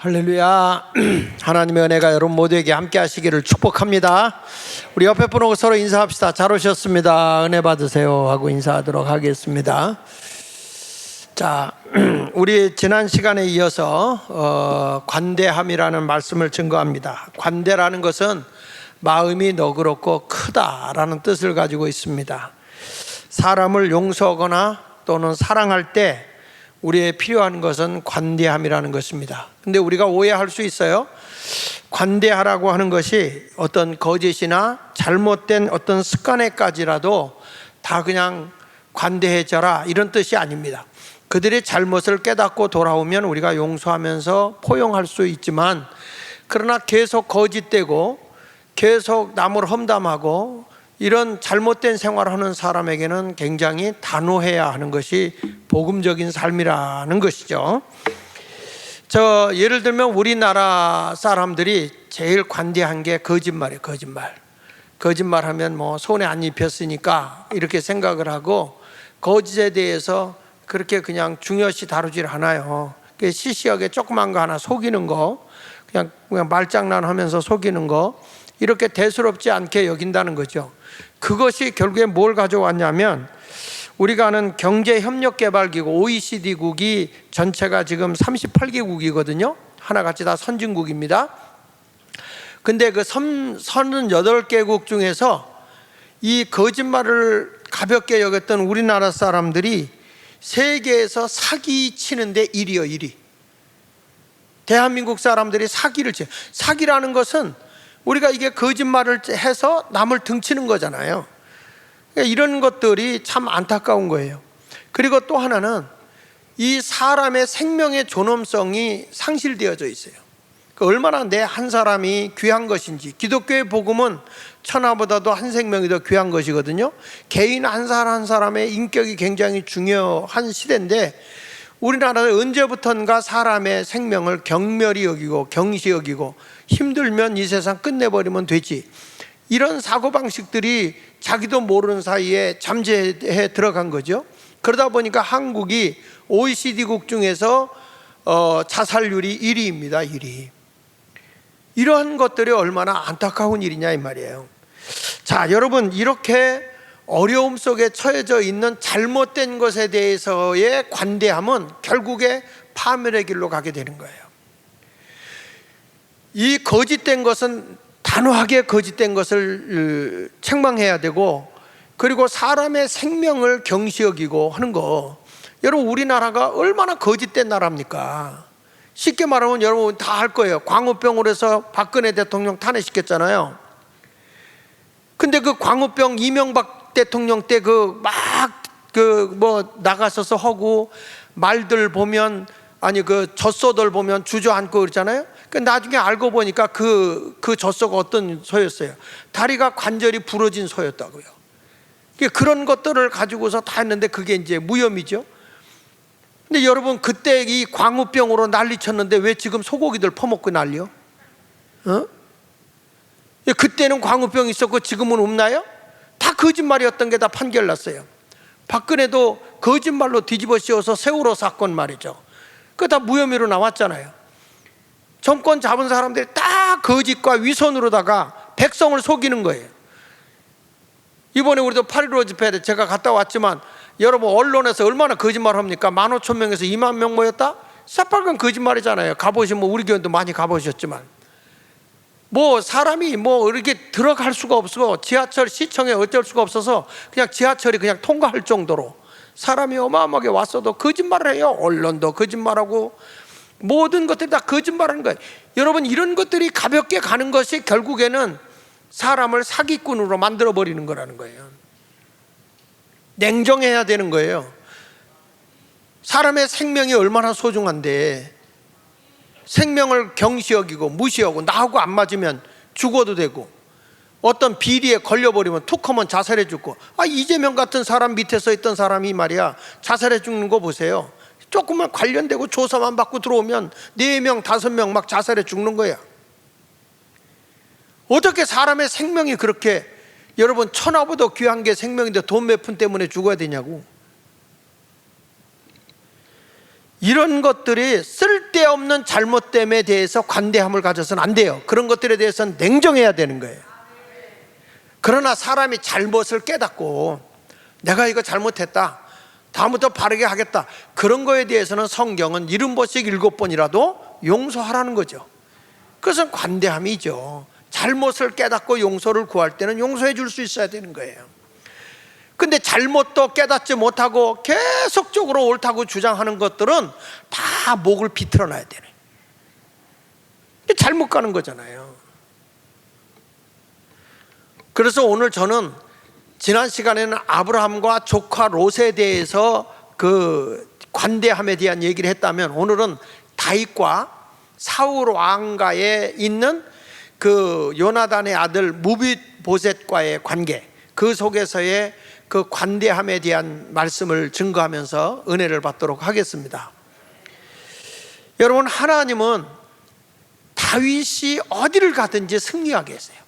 할렐루야. 하나님의 은혜가 여러분 모두에게 함께 하시기를 축복합니다. 우리 옆에 분하고 서로 인사합시다. 잘 오셨습니다. 은혜 받으세요 하고 인사하도록 하겠습니다. 자, 우리 지난 시간에 이어서 관대함이라는 말씀을 증거합니다. 관대라는 것은 마음이 너그럽고 크다라는 뜻을 가지고 있습니다. 사람을 용서하거나 또는 사랑할 때 우리의 필요한 것은 관대함이라는 것입니다. 근데 우리가 오해할 수 있어요. 관대하라고 하는 것이 어떤 거짓이나 잘못된 어떤 습관에까지라도 다 그냥 관대해져라 이런 뜻이 아닙니다. 그들의 잘못을 깨닫고 돌아오면 우리가 용서하면서 포용할 수 있지만, 그러나 계속 거짓되고 계속 남을 험담하고 이런 잘못된 생활을 하는 사람에게는 굉장히 단호해야 하는 것이 복음적인 삶이라는 것이죠. 예를 들면 우리나라 사람들이 제일 관대한 게 거짓말이에요. 거짓말하면 뭐 손에 안 입혔으니까 이렇게 생각을 하고 거짓에 대해서 그렇게 그냥 중요시 다루질 않아요. 시시하게 조그만 거 하나 속이는 거, 그냥 말장난하면서 속이는 거, 이렇게 대수롭지 않게 여긴다는 거죠. 그것이 결국에 뭘 가져왔냐면, 우리가 아는 경제협력개발기구 OECD국이 전체가 지금 38개국이거든요. 하나같이 다 선진국입니다. 근데 그 38개국 중에서 이 거짓말을 가볍게 여겼던 우리나라 사람들이 세계에서 사기 치는데 1위요, 1위. 대한민국 사람들이 사기를 쳐요. 사기라는 것은 우리가 이게 거짓말을 해서 남을 등치는 거잖아요. 그러니까 이런 것들이 참 안타까운 거예요. 그리고 또 하나는 이 사람의 생명의 존엄성이 상실되어져 있어요. 얼마나 내 한 사람이 귀한 것인지. 기독교의 복음은 천하보다도 한 생명이 더 귀한 것이거든요. 개인 한 사람 한 사람의 인격이 굉장히 중요한 시대인데, 우리나라는 언제부턴가 사람의 생명을 경멸히 여기고 경시 여기고 힘들면 이 세상 끝내버리면 되지, 이런 사고방식들이 자기도 모르는 사이에 잠재해 들어간 거죠. 그러다 보니까 한국이 OECD국 중에서 자살률이 1위입니다. 1위. 이러한 것들이 얼마나 안타까운 일이냐 이 말이에요. 자, 여러분, 이렇게 어려움 속에 처해져 있는 잘못된 것에 대해서의 관대함은 결국에 파멸의 길로 가게 되는 거예요. 이 거짓된 것은 단호하게 거짓된 것을 책망해야 되고, 그리고 사람의 생명을 경시 여기고 하는 거. 여러분, 우리나라가 얼마나 거짓된 나라입니까? 쉽게 말하면 여러분 다 알 거예요. 광우병으로 해서 박근혜 대통령 탄핵시켰잖아요. 근데 그 광우병 이명박 대통령 때 나가서서 하고 말들 보면, 아니 젖소들 보면 주저앉고 그러잖아요. 나중에 알고 보니까 그 젖소가 어떤 소였어요? 다리가 관절이 부러진 소였다고요. 그런 것들을 가지고서 다 했는데 그게 이제 무혐의죠. 근데 여러분, 그때 이 광우병으로 난리 쳤는데 왜 지금 소고기들 퍼먹고 난리요? 그때는 광우병이 있었고 지금은 없나요? 다 거짓말이었던 게 다 판결났어요. 박근혜도 거짓말로 뒤집어 씌워서 세월호 사건 말이죠. 그거 다 무혐의로 나왔잖아요. 정권 잡은 사람들이 다 거짓과 위선으로다가 백성을 속이는 거예요. 이번에 우리도 8.15 집회 제가 갔다 왔지만, 여러분 언론에서 얼마나 거짓말 합니까? 15,000명에서 2만 명 모였다? 새빨간 거짓말이잖아요. 가보시면, 우리 교회도 많이 가보셨지만, 사람이 이렇게 들어갈 수가 없어. 지하철 시청에 어쩔 수가 없어서 그냥 지하철이 그냥 통과할 정도로 사람이 어마어마하게 왔어도 거짓말을 해요. 언론도 거짓말하고 모든 것들이 다 거짓말하는 거예요. 여러분, 이런 것들이 가볍게 가는 것이 결국에는 사람을 사기꾼으로 만들어버리는 거라는 거예요. 냉정해야 되는 거예요. 사람의 생명이 얼마나 소중한데 생명을 경시 여기고 무시하고, 나하고 안 맞으면 죽어도 되고, 어떤 비리에 걸려버리면 툭 하면 자살해 죽고. 이재명 같은 사람 밑에 서 있던 사람이 말이야, 자살해 죽는 거 보세요. 조금만 관련되고 조사만 받고 들어오면 4명 5명 막 자살해 죽는 거야. 어떻게 사람의 생명이 그렇게, 여러분 천하보다 귀한 게 생명인데 돈 몇 푼 때문에 죽어야 되냐고. 이런 것들이 쓸데없는 잘못됨에 대해서 관대함을 가져서는 안 돼요. 그런 것들에 대해서는 냉정해야 되는 거예요. 그러나 사람이 잘못을 깨닫고 내가 이거 잘못했다, 다음부터 바르게 하겠다, 그런 거에 대해서는 성경은 70번씩 7번이라도 용서하라는 거죠. 그것은 관대함이죠. 잘못을 깨닫고 용서를 구할 때는 용서해 줄 수 있어야 되는 거예요. 근데 잘못도 깨닫지 못하고 계속적으로 옳다고 주장하는 것들은 다 목을 비틀어 놔야 되네. 잘못 가는 거잖아요. 그래서 오늘 저는 지난 시간에는 아브라함과 조카 롯에 대해서 그 관대함에 대한 얘기를 했다면, 오늘은 다윗과 사울 왕가에 있는 그 요나단의 아들 무비보셋과의 관계, 그 속에서의 그 관대함에 대한 말씀을 증거하면서 은혜를 받도록 하겠습니다. 여러분, 하나님은 다윗이 어디를 가든지 승리하게 했어요.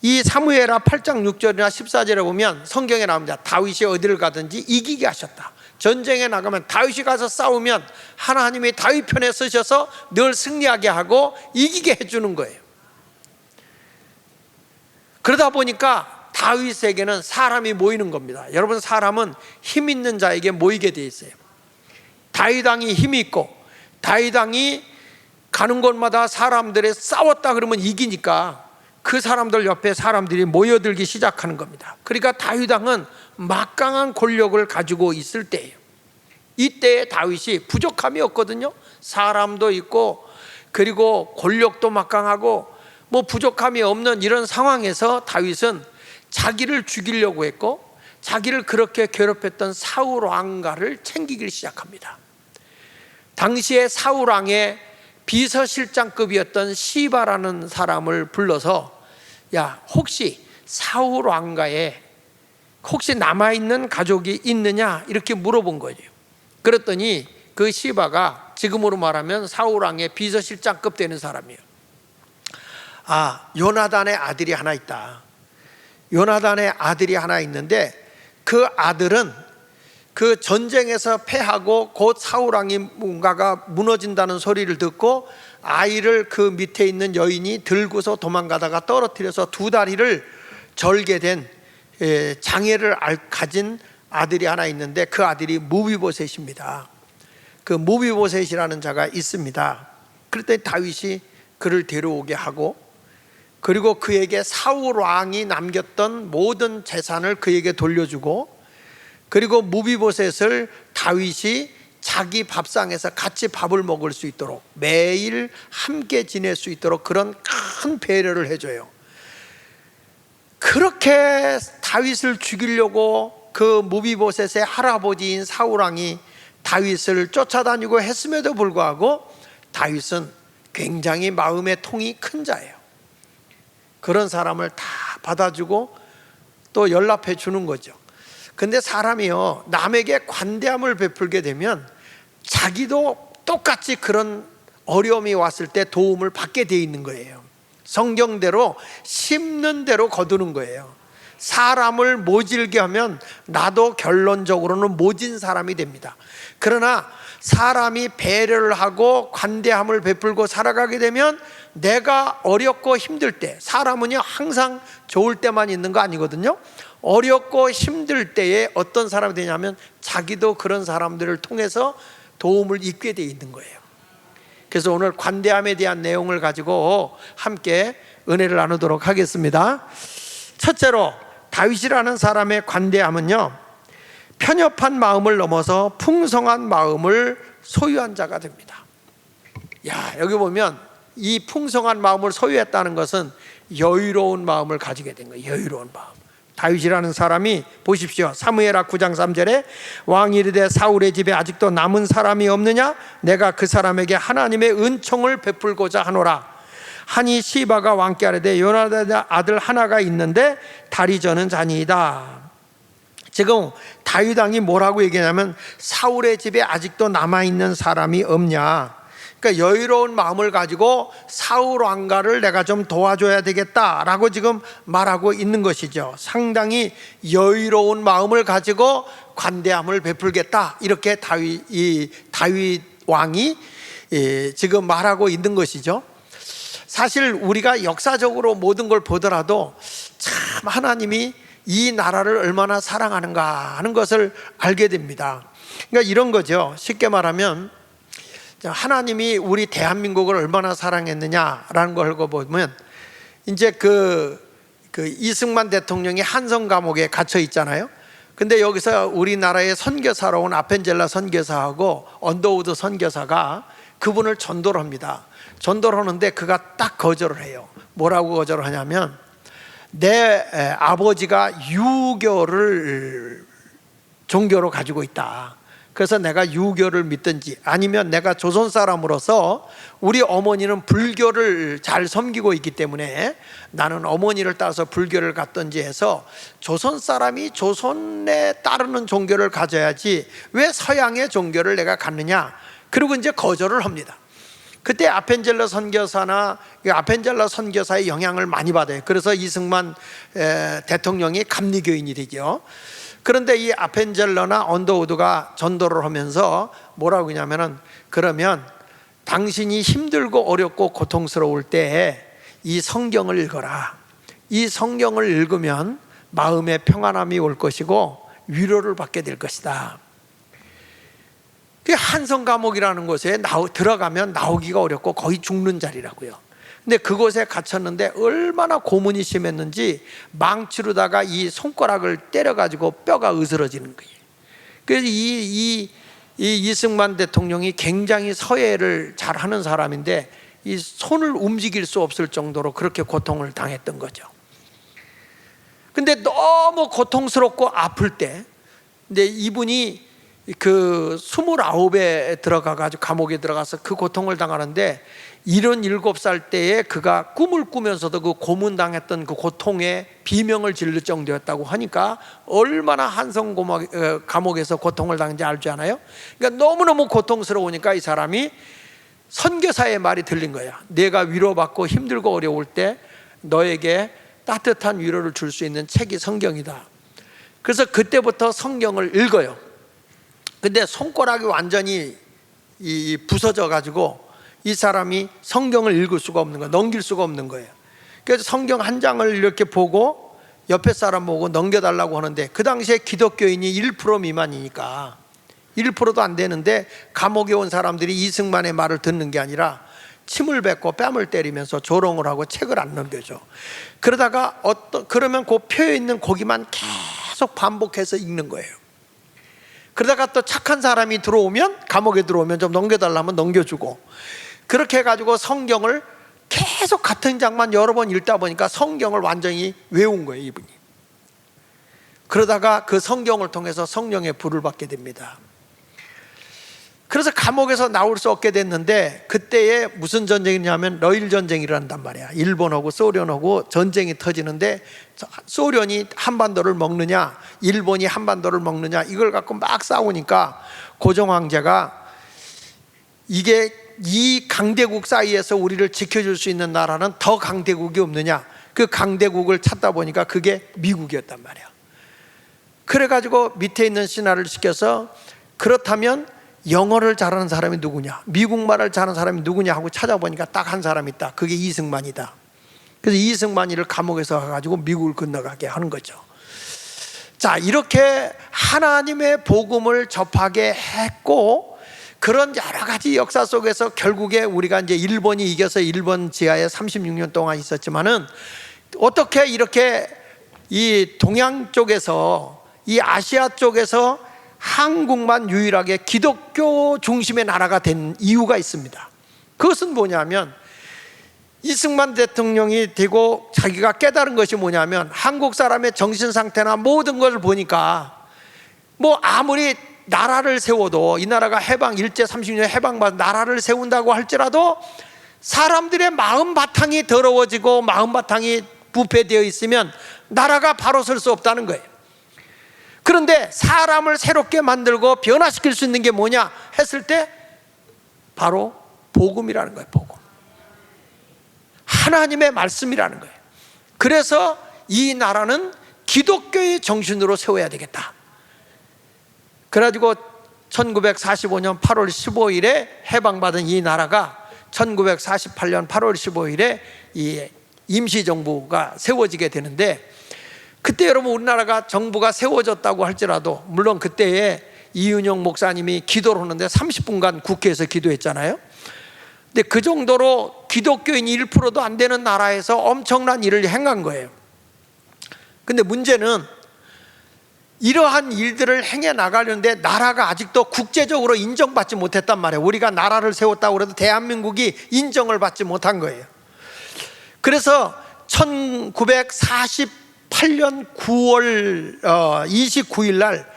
이 사무엘하 8장 6절이나 14절에 보면 성경에 나옵니다. 다윗이 어디를 가든지 이기게 하셨다. 전쟁에 나가면, 다윗이 가서 싸우면 하나님이 다윗 편에 서셔서 늘 승리하게 하고 이기게 해주는 거예요. 그러다 보니까 다윗에게는 사람이 모이는 겁니다. 여러분, 사람은 힘 있는 자에게 모이게 돼 있어요. 다윗 왕이 힘이 있고 다윗 왕이 가는 곳마다 사람들이 싸웠다 그러면 이기니까 그 사람들 옆에 사람들이 모여들기 시작하는 겁니다. 그러니까 다윗 왕은 막강한 권력을 가지고 있을 때예요. 이때에 다윗이 부족함이 없거든요. 사람도 있고 그리고 권력도 막강하고 뭐 부족함이 없는 이런 상황에서 다윗은 자기를 죽이려고 했고 자기를 그렇게 괴롭혔던 사울 왕가를 챙기기 시작합니다. 당시에 사울 왕의 비서실장급이었던 시바라는 사람을 불러서, 야, 혹시 사울 왕가에 혹시 남아있는 가족이 있느냐, 이렇게 물어본 거죠. 그랬더니 그 시바가 지금으로 말하면 사울 왕의 비서실장급 되는 사람이에요. 아, 요나단의 아들이 하나 있다. 요나단의 아들이 하나 있는데 그 아들은 그 전쟁에서 패하고 곧 사울 왕이 뭔가가 무너진다는 소리를 듣고 아이를 그 밑에 있는 여인이 들고서 도망가다가 떨어뜨려서 두 다리를 절게 된 장애를 가진 아들이 하나 있는데 그 아들이 무비보셋입니다. 그 무비보셋이라는 자가 있습니다. 그랬더니 다윗이 그를 데려오게 하고, 그리고 그에게 사울 왕이 남겼던 모든 재산을 그에게 돌려주고, 그리고 무비보셋을 다윗이 자기 밥상에서 같이 밥을 먹을 수 있도록 매일 함께 지낼 수 있도록 그런 큰 배려를 해줘요. 그렇게 다윗을 죽이려고 그 무비보셋의 할아버지인 사울 왕이 다윗을 쫓아다니고 했음에도 불구하고 다윗은 굉장히 마음의 통이 큰 자예요. 그런 사람을 다 받아주고 또 연락해 주는 거죠. 근데 사람이요, 남에게 관대함을 베풀게 되면 자기도 똑같이 그런 어려움이 왔을 때 도움을 받게 돼 있는 거예요. 성경대로 심는 대로 거두는 거예요. 사람을 모질게 하면 나도 결론적으로는 모진 사람이 됩니다. 그러나 사람이 배려를 하고 관대함을 베풀고 살아가게 되면 내가 어렵고 힘들 때, 사람은요 항상 좋을 때만 있는 거 아니거든요. 어렵고 힘들 때에 어떤 사람이 되냐면 자기도 그런 사람들을 통해서 도움을 입게 돼 있는 거예요. 그래서 오늘 관대함에 대한 내용을 가지고 함께 은혜를 나누도록 하겠습니다. 첫째로, 다윗이라는 사람의 관대함은요, 편협한 마음을 넘어서 풍성한 마음을 소유한 자가 됩니다. 야, 여기 보면 이 풍성한 마음을 소유했다는 것은 여유로운 마음을 가지게 된 거예요. 여유로운 마음. 다윗이라는 사람이 보십시오. 사무엘하 9장 3절에 왕이 이르되 사울의 집에 아직도 남은 사람이 없느냐? 내가 그 사람에게 하나님의 은총을 베풀고자 하노라. 하니 시바가 왕께 아뢰되 요나단의 아들 하나가 있는데 다리 저는 자니이다. 지금 다윗 왕이 뭐라고 얘기하냐면 사울의 집에 아직도 남아있는 사람이 없냐, 그러니까 여유로운 마음을 가지고 사울 왕가를 내가 좀 도와줘야 되겠다라고 지금 말하고 있는 것이죠. 상당히 여유로운 마음을 가지고 관대함을 베풀겠다, 이렇게 다윗 왕이 지금 말하고 있는 것이죠. 사실 우리가 역사적으로 모든 걸 보더라도 참 하나님이 이 나라를 얼마나 사랑하는가 하는 것을 알게 됩니다. 그러니까 이런 거죠. 쉽게 말하면 하나님이 우리 대한민국을 얼마나 사랑했느냐라는 걸 보면, 이제 그 이승만 대통령이 한성 감옥에 갇혀 있잖아요. 근데 여기서 우리나라의 선교사로 온 아펜젤라 선교사하고 언더우드 선교사가 그분을 전도를 합니다. 전도를 하는데 그가 딱 거절을 해요. 뭐라고 거절을 하냐면, 내 아버지가 유교를 종교로 가지고 있다. 그래서 내가 유교를 믿든지 아니면 내가 조선 사람으로서 우리 어머니는 불교를 잘 섬기고 있기 때문에 나는 어머니를 따라서 불교를 갖든지 해서 조선 사람이 조선에 따르는 종교를 가져야지 왜 서양의 종교를 내가 갖느냐. 그리고 이제 거절을 합니다. 그때 아펜젤라 선교사의 영향을 많이 받아요. 그래서 이승만 대통령이 감리교인이 되죠. 그런데 이 아펜젤러나 언더우드가 전도를 하면서 뭐라고 하냐면은, 그러면 당신이 힘들고 어렵고 고통스러울 때에 이 성경을 읽어라. 이 성경을 읽으면 마음에 평안함이 올 것이고 위로를 받게 될 것이다. 그 한성 감옥이라는 곳에 들어가면 나오기가 어렵고 거의 죽는 자리라고요. 근데 그곳에 갇혔는데 얼마나 고문이 심했는지 망치로다가 이 손가락을 때려가지고 뼈가 으스러지는 거예요. 그래서 이 이승만 대통령이 굉장히 서예를 잘하는 사람인데 이 손을 움직일 수 없을 정도로 그렇게 고통을 당했던 거죠. 근데 너무 고통스럽고 아플 때, 근데 이분이 그 29에 들어가가지고 감옥에 들어가서 그 고통을 당하는데 77살 때에 그가 꿈을 꾸면서도 그 고문당했던 그 고통에 비명을 지를 정도였다고 하니까 얼마나 한성 감옥에서 고통을 당한지 알지 않아요? 그러니까 너무너무 고통스러우니까 이 사람이 선교사의 말이 들린 거야. 내가 위로받고 힘들고 어려울 때 너에게 따뜻한 위로를 줄 수 있는 책이 성경이다. 그래서 그때부터 성경을 읽어요. 근데 손가락이 완전히 부서져 가지고 이 사람이 성경을 읽을 수가 없는 거예요. 넘길 수가 없는 거예요. 그래서 성경 한 장을 이렇게 보고 옆에 사람 보고 넘겨달라고 하는데, 그 당시에 기독교인이 1% 미만이니까 1%도 안 되는데 감옥에 온 사람들이 이승만의 말을 듣는 게 아니라 침을 뱉고 뺨을 때리면서 조롱을 하고 책을 안 넘겨줘. 그러다가 그러면 그 표에 있는 거기만 계속 반복해서 읽는 거예요. 그러다가 또 착한 사람이 감옥에 들어오면 좀 넘겨달라면 넘겨주고, 그렇게 해가지고 성경을 계속 같은 장만 여러 번 읽다 보니까 성경을 완전히 외운 거예요, 이분이. 그러다가 그 성경을 통해서 성령의 불을 받게 됩니다. 그래서 감옥에서 나올 수 없게 됐는데, 그때에 무슨 전쟁이냐면 러일 전쟁이란단 말이야. 일본하고 소련하고 전쟁이 터지는데 소련이 한반도를 먹느냐 일본이 한반도를 먹느냐 이걸 갖고 막 싸우니까 고종 황제가 이게 이 강대국 사이에서 우리를 지켜줄 수 있는 나라는 더 강대국이 없느냐, 그 강대국을 찾다 보니까 그게 미국이었단 말이야. 그래가지고 밑에 있는 신하를 시켜서 그렇다면 영어를 잘하는 사람이 누구냐, 미국말을 잘하는 사람이 누구냐 하고 찾아보니까 딱 한 사람이 있다. 그게 이승만이다. 그래서 이승만이를 감옥에서 가지고 미국을 건너가게 하는 거죠. 자, 이렇게 하나님의 복음을 접하게 했고, 그런 여러 가지 역사 속에서 결국에 우리가 이제 일본이 이겨서 일본 지하에 36년 동안 있었지만은, 어떻게 이렇게 이 동양 쪽에서, 이 아시아 쪽에서 한국만 유일하게 기독교 중심의 나라가 된 이유가 있습니다. 그것은 뭐냐면, 이승만 대통령이 되고 자기가 깨달은 것이 뭐냐면, 한국 사람의 정신 상태나 모든 것을 보니까 뭐 아무리 나라를 세워도, 이 나라가 일제 30년 해방받아 나라를 세운다고 할지라도 사람들의 마음 바탕이 더러워지고 마음 바탕이 부패되어 있으면 나라가 바로 설 수 없다는 거예요. 그런데 사람을 새롭게 만들고 변화시킬 수 있는 게 뭐냐 했을 때 바로 복음이라는 거예요. 복음. 하나님의 말씀이라는 거예요. 그래서 이 나라는 기독교의 정신으로 세워야 되겠다. 그래가지고 1945년 8월 15일에 해방받은 이 나라가 1948년 8월 15일에 이 임시정부가 세워지게 되는데, 그때 여러분 우리나라가 정부가 세워졌다고 할지라도, 물론 그때에 이윤영 목사님이 기도를 하는데 30분간 국회에서 기도했잖아요. 근데 그 정도로 기독교인 1%도 안 되는 나라에서 엄청난 일을 행한 거예요. 근데 문제는 이러한 일들을 행해 나가려는데 나라가 아직도 국제적으로 인정받지 못했단 말이에요. 우리가 나라를 세웠다고 해도 대한민국이 인정을 받지 못한 거예요. 그래서 1948년 9월 29일 날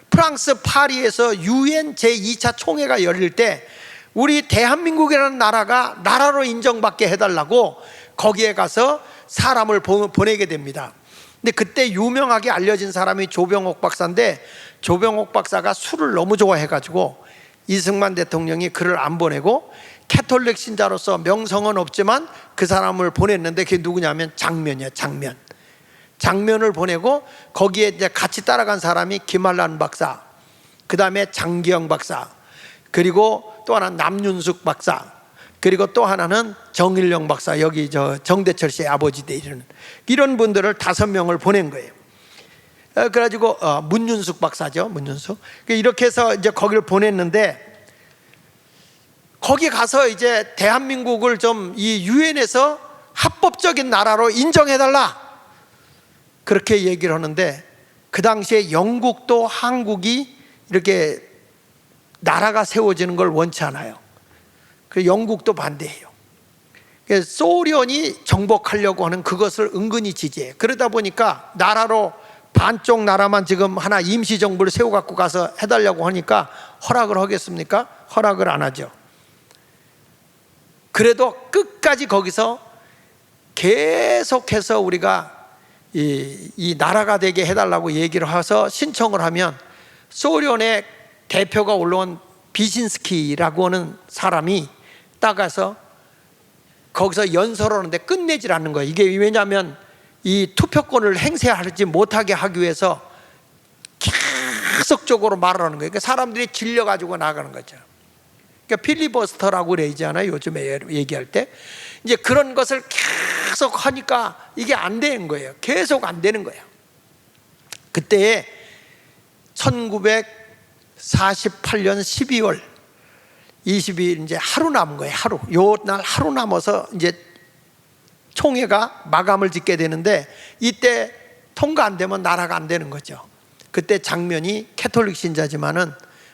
프랑스 파리에서 유엔 제2차 총회가 열릴 때 우리 대한민국이라는 나라가 나라로 인정받게 해달라고 거기에 가서 사람을 보내게 됩니다. 근데 그때 유명하게 알려진 사람이 조병옥 박사인데, 조병옥 박사가 술을 너무 좋아해가지고 이승만 대통령이 그를 안 보내고 캐톨릭 신자로서 명성은 없지만 그 사람을 보냈는데, 그게 누구냐면 장면이에요. 장면을 보내고 거기에 이제 같이 따라간 사람이 김한란 박사, 그 다음에 장기영 박사, 그리고 또 하나 남윤숙 박사, 그리고 또 하나는 정일영 박사, 여기 정대철 씨의 아버지 되시는 이런 분들을 5명을 보낸 거예요. 그래가지고 문윤숙 박사죠, 문윤숙. 이렇게 해서 이제 거기를 보냈는데, 거기 가서 이제 대한민국을 좀 이 유엔에서 합법적인 나라로 인정해달라, 그렇게 얘기를 하는데, 그 당시에 영국도 한국이 이렇게 나라가 세워지는 걸 원치 않아요. 그 영국도 반대해요. 소련이 정복하려고 하는 그것을 은근히 지지해요. 그러다 보니까 나라로 반쪽 나라만 지금 하나 임시정부를 세워갖고 가서 해달라고 하니까 허락을 하겠습니까? 허락을 안 하죠. 그래도 끝까지 거기서 계속해서 우리가 이 나라가 되게 해달라고 얘기를 해서 신청을 하면, 소련의 대표가 올라온 비신스키라고 하는 사람이 따가서 거기서 연설을 하는데 끝내질 않는 거예요. 이게 왜냐하면 이 투표권을 행사하지 못하게 하기 위해서 계속적으로 말을 하는 거예요. 그러니까 사람들이 질려가지고 나가는 거죠. 그러니까 필리버스터라고 그러잖아요, 요즘에 얘기할 때. 이제 그런 것을 계속 하니까 이게 안 되는 거예요. 계속 안 되는 거예요. 그때 1948년 12월 22일 이제 하루 남은 거예요. 요 날 하루 남아서 이제 총회가 마감을 짓게 되는데, 이때 통과 안 되면 나라가 안 되는 거죠. 그때 장면이 캐톨릭 신자지만은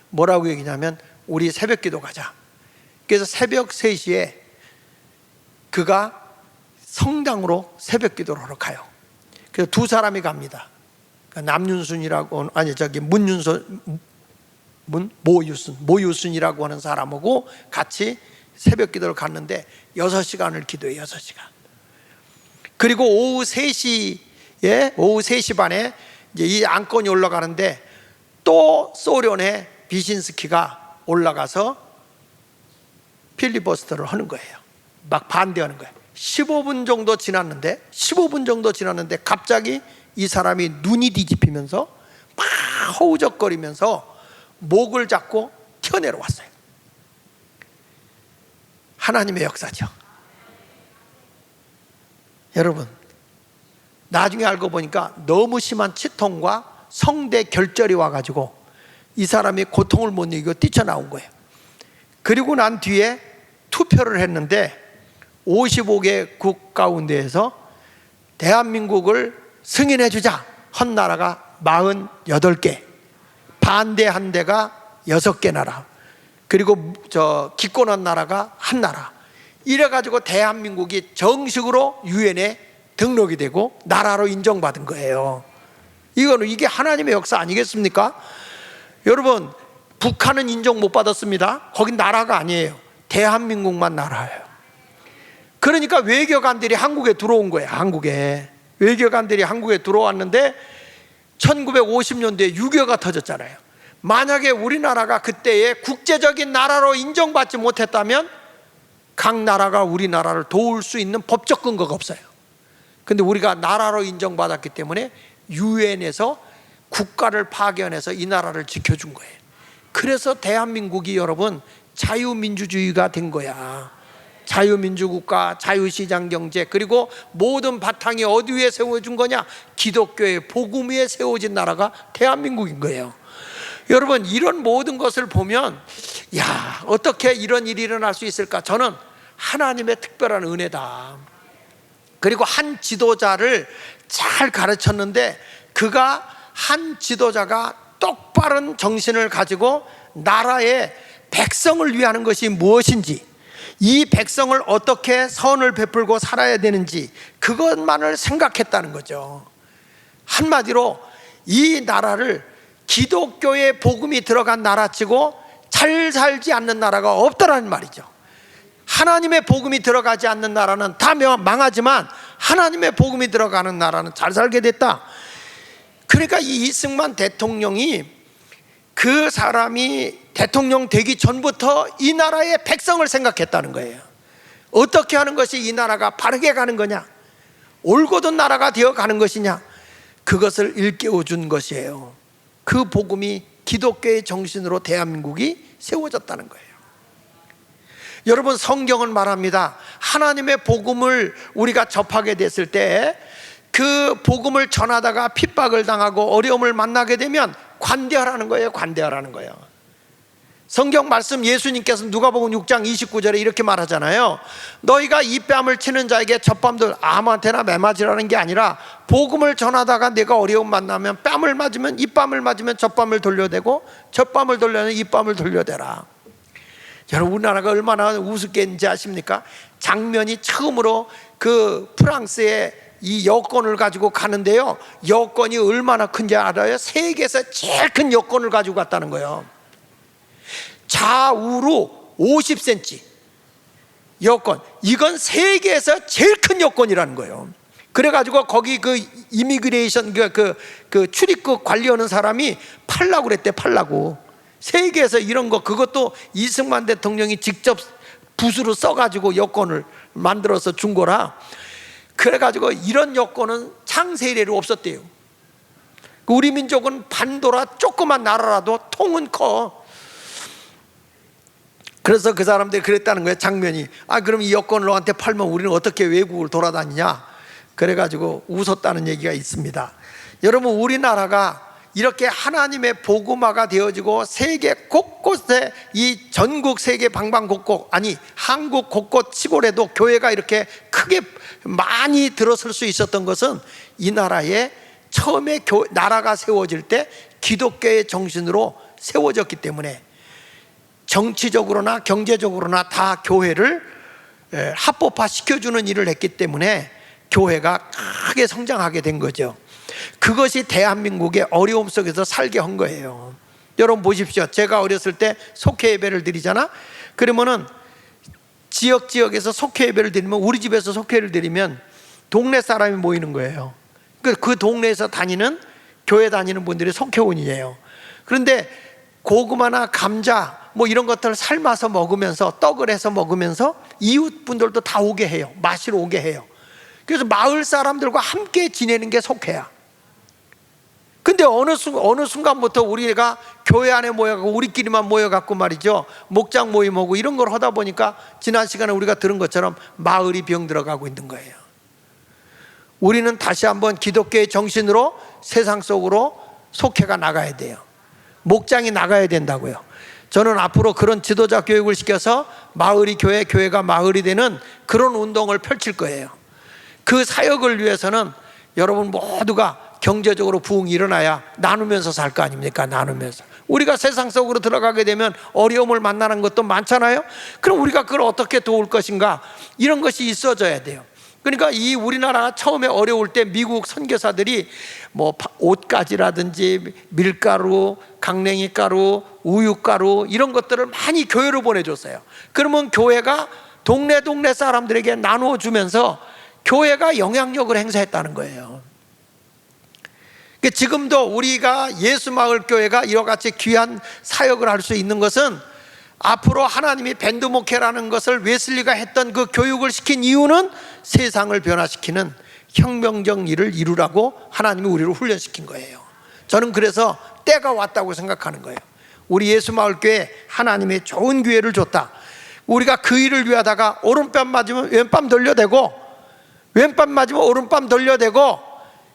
뭐라고 얘기냐면, 우리 새벽 기도 가자. 그래서 새벽 3시에 그가 성당으로 새벽 기도를 하러 가요. 그래서 2사람이 갑니다. 남윤순이라고, 아니 모유순이라고 하는 사람하고 같이 새벽 기도를 갔는데 6시간을 기도해요. 6시간. 그리고 오후 3시 반에 이제 이 안건이 올라가는데, 또 소련의 비신스키가 올라가서 필리버스터를 하는 거예요. 막 반대하는 거예요. 15분 정도 지났는데 갑자기 이 사람이 눈이 뒤집히면서 막 허우적거리면서 목을 잡고 튀어내려왔어요. 하나님의 역사죠. 여러분, 나중에 알고 보니까 너무 심한 치통과 성대 결절이 와가지고 이 사람이 고통을 못 이기고 뛰쳐나온 거예요. 그리고 난 뒤에 투표를 했는데 55개국 가운데에서 대한민국을 승인해주자 한 나라가 48개, 반대한 데가 6개 나라, 그리고 기권한 나라가 1나라. 이래가지고 대한민국이 정식으로 유엔에 등록이 되고 나라로 인정받은 거예요. 이게 하나님의 역사 아니겠습니까? 여러분, 북한은 인정 못 받았습니다. 거긴 나라가 아니에요. 대한민국만 나라예요. 그러니까 외교관들이 한국에 들어온 거예요. 외교관들이 한국에 들어왔는데 1950년대에 6.25가 터졌잖아요. 만약에 우리나라가 그때에 국제적인 나라로 인정받지 못했다면 각 나라가 우리나라를 도울 수 있는 법적 근거가 없어요. 근데 우리가 나라로 인정받았기 때문에 유엔에서 국가를 파견해서 이 나라를 지켜준 거예요. 그래서 대한민국이 여러분 자유민주주의가 된 거야. 자유민주국가, 자유시장경제, 그리고 모든 바탕이 어디 위에 세워준 거냐? 기독교의 복음 위에 세워진 나라가 대한민국인 거예요. 여러분, 이런 모든 것을 보면 야, 어떻게 이런 일이 일어날 수 있을까? 저는 하나님의 특별한 은혜다. 그리고 한 지도자를 잘 가르쳤는데 그가 한 지도자가 똑바른 정신을 가지고 나라의 백성을 위하는 것이 무엇인지, 이 백성을 어떻게 선을 베풀고 살아야 되는지 그것만을 생각했다는 거죠. 한마디로 이 나라를 기독교의 복음이 들어간 나라치고 잘 살지 않는 나라가 없다라는 말이죠. 하나님의 복음이 들어가지 않는 나라는 다 망하지만 하나님의 복음이 들어가는 나라는 잘 살게 됐다. 그러니까 이 이승만 대통령이 그 사람이 대통령 되기 전부터 이 나라의 백성을 생각했다는 거예요. 어떻게 하는 것이 이 나라가 바르게 가는 거냐, 올곧은 나라가 되어 가는 것이냐, 그것을 일깨워 준 것이에요. 그 복음이 기독교의 정신으로 대한민국이 세워졌다는 거예요. 여러분, 성경은 말합니다. 하나님의 복음을 우리가 접하게 됐을 때 그 복음을 전하다가 핍박을 당하고 어려움을 만나게 되면 관대하라는 거예요. 관대하라는 거예요. 성경 말씀, 예수님께서 누가복음 6장 29절에 이렇게 말하잖아요. 너희가 이 뺨을 치는 자에게 젖밤도 아무한테나 매맞으라는 게 아니라 복음을 전하다가 내가 어려움 만나면 뺨을 맞으면, 이뺨을 맞으면 젖밤을 돌려대고 젖밤을 돌려면 이뺨을 돌려대라. 여러분, 우리나라가 얼마나 우습겠는지 아십니까? 장면이 처음으로 그 프랑스의 이 여권을 가지고 가는데요, 여권이 얼마나 큰지 알아요? 세계에서 제일 큰 여권을 가지고 갔다는 거예요. 좌우로 50cm 여권, 이건 세계에서 제일 큰 여권이라는 거예요. 그래가지고 거기 그 이미그레이션 그 출입국 관리하는 사람이 팔라고 그랬대. 팔라고. 세계에서 이런 거, 그것도 이승만 대통령이 직접 붓으로 써가지고 여권을 만들어서 준 거라. 그래가지고 이런 여권은 창세 이래로 없었대요. 우리 민족은 반도라 조그만 나라라도 통은 커. 그래서 그 사람들이 그랬다는 거예요. 장면이. 아, 그럼 이 여권을 너한테 팔면 우리는 어떻게 외국을 돌아다니냐? 그래가지고 웃었다는 얘기가 있습니다. 여러분, 우리나라가 이렇게 하나님의 복음화가 되어지고 세계 곳곳에, 이 전국 세계 방방곡곡, 아니 한국 곳곳 시골에도 교회가 이렇게 크게 많이 들어설 수 있었던 것은 이 나라에 처음에 나라가 세워질 때 기독교의 정신으로 세워졌기 때문에, 정치적으로나 경제적으로나 다 교회를 합법화 시켜주는 일을 했기 때문에 교회가 크게 성장하게 된 거죠. 그것이 대한민국의 어려움 속에서 살게 한 거예요. 여러분 보십시오. 제가 어렸을 때 속회 예배를 드리잖아. 그러면은 지역에서 속회 예배를 드리면, 우리 집에서 속회를 드리면 동네 사람이 모이는 거예요. 그 동네에서 다니는, 교회 다니는 분들이 속회원이에요. 그런데 고구마나 감자 뭐 이런 것들을 삶아서 먹으면서, 떡을 해서 먹으면서 이웃 분들도 다 오게 해요. 마시러 오게 해요. 그래서 마을 사람들과 함께 지내는 게 속회야. 근데 어느 순간부터 우리가 교회 안에 모여가고 우리끼리만 모여갖고 말이죠, 목장 모임하고 이런 걸 하다 보니까 지난 시간에 우리가 들은 것처럼 마을이 병들어가고 있는 거예요. 우리는 다시 한번 기독교의 정신으로 세상 속으로 속회가 나가야 돼요. 목장이 나가야 된다고요. 저는 앞으로 그런 지도자 교육을 시켜서 마을이 교회, 교회가 마을이 되는 그런 운동을 펼칠 거예요. 그 사역을 위해서는 여러분 모두가 경제적으로 부흥이 일어나야 나누면서 살 거 아닙니까? 나누면서. 우리가 세상 속으로 들어가게 되면 어려움을 만나는 것도 많잖아요. 그럼 우리가 그걸 어떻게 도울 것인가? 이런 것이 있어져야 돼요. 그러니까 이 우리나라가 처음에 어려울 때 미국 선교사들이 뭐 옷가지라든지 밀가루, 강냉이가루, 우유가루 이런 것들을 많이 교회로 보내줬어요. 그러면 교회가 동네 사람들에게 나누어주면서 교회가 영향력을 행사했다는 거예요. 지금도 우리가 예수마을교회가 이와 같이 귀한 사역을 할 수 있는 것은 앞으로 하나님이 밴드 목회라는 것을 웨슬리가 했던 그 교육을 시킨 이유는 세상을 변화시키는 혁명적 일을 이루라고 하나님이 우리를 훈련시킨 거예요. 저는 그래서 때가 왔다고 생각하는 거예요. 우리 예수마을교회 하나님이 좋은 기회를 줬다. 우리가 그 일을 위하다가 오른뺨 맞으면 왼뺨 돌려대고, 왼뺨 맞으면 오른뺨 돌려대고,